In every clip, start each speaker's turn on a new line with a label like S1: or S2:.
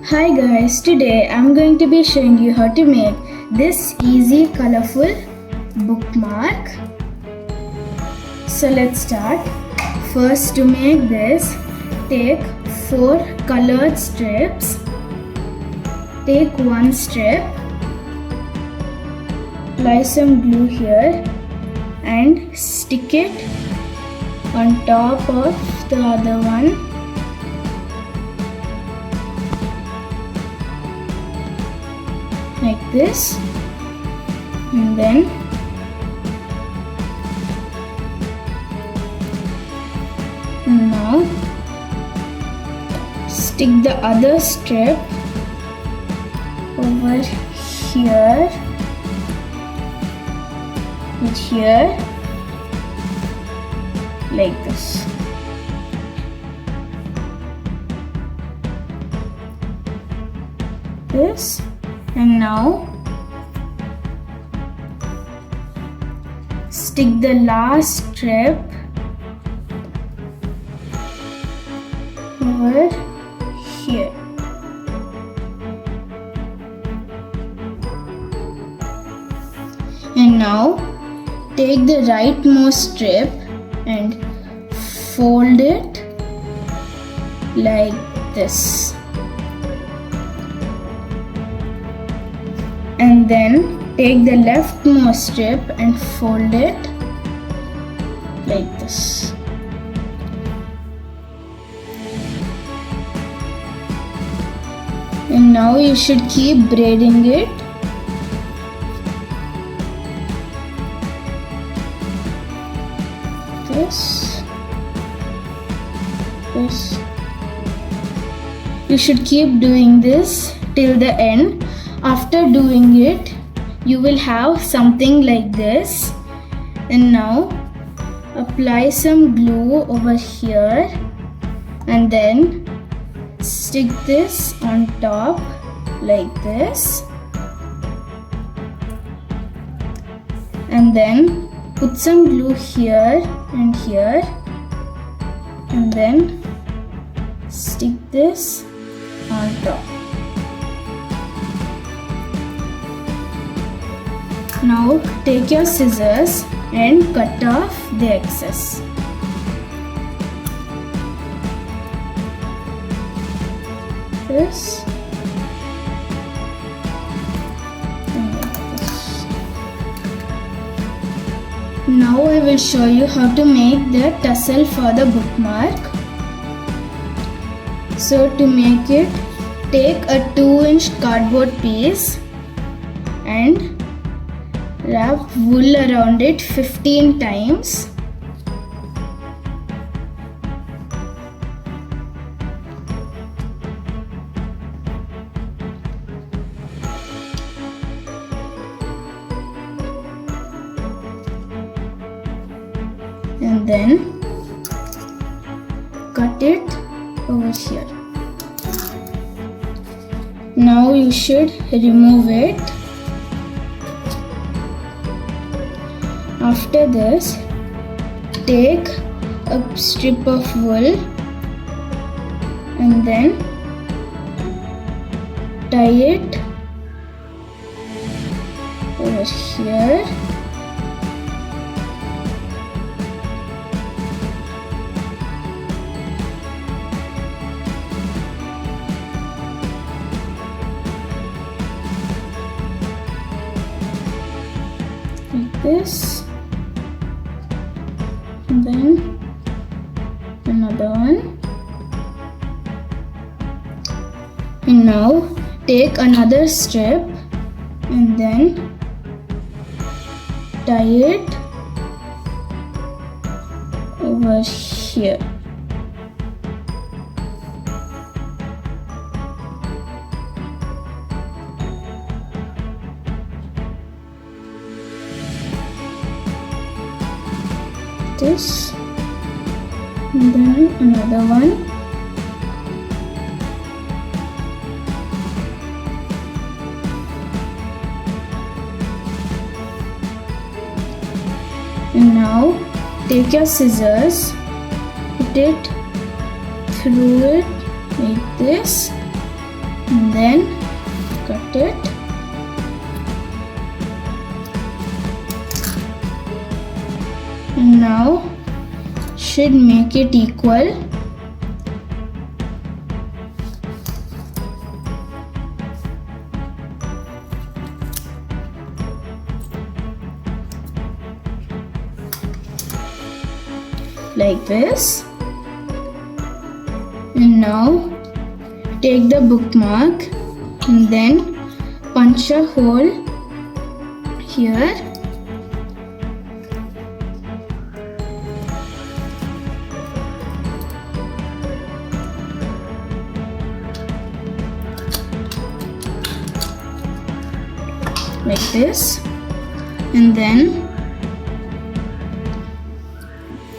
S1: Hi guys, today I'm going to be showing you how to make this easy colorful bookmark. So let's start. First, to make this, take 4 colored strips. Take one strip, apply some glue here and stick it on top of the other one. Like this, and then now stick the other strip over here and here like this. And now stick the last strip over here. And now take the rightmost strip and fold it like this. And then take the leftmost strip and fold it like this. And now you should keep braiding it. This. You should keep doing this till the end. After doing it, you will have something like this. And now apply some glue over here and then stick this on top like this. And then put some glue here and here and then stick this on top. Now take your scissors and cut off the excess. This and like this. Now I will show you how to make the tassel for the bookmark. So to make it, take a 2-inch cardboard piece and wrap wool around it 15 times. And then cut it over here. Now you should remove it. After this, take a strip of wool and then tie it over here. Like this. And then another one. And now take another strip and then tie it over here. This and then another one. And now take your scissors, put it through it like this and then cut it. And now should make it equal. Like this. And now take the bookmark and then punch a hole here. Like this. And then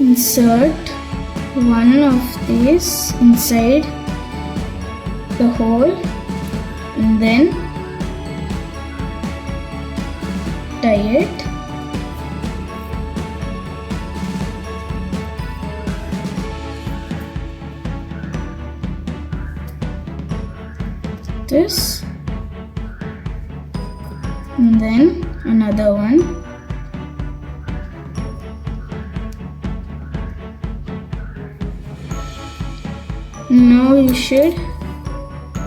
S1: insert one of these inside the hole and then tie it. This and then another one. Now you should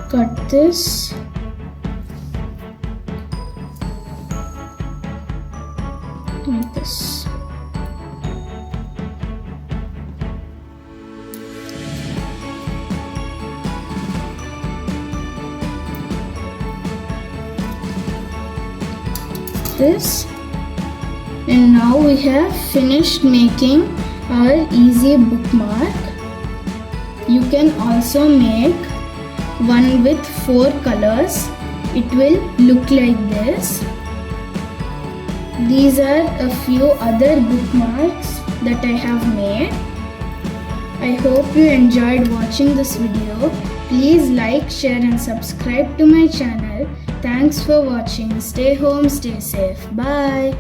S1: cut this like this. This, and now we have finished making our easy bookmark. You can also make one with 4 colors. It will look like this. These are a few other bookmarks that I have made. I hope you enjoyed watching this video. Please like, share and subscribe to my channel. Thanks for watching. Stay home, stay safe. Bye.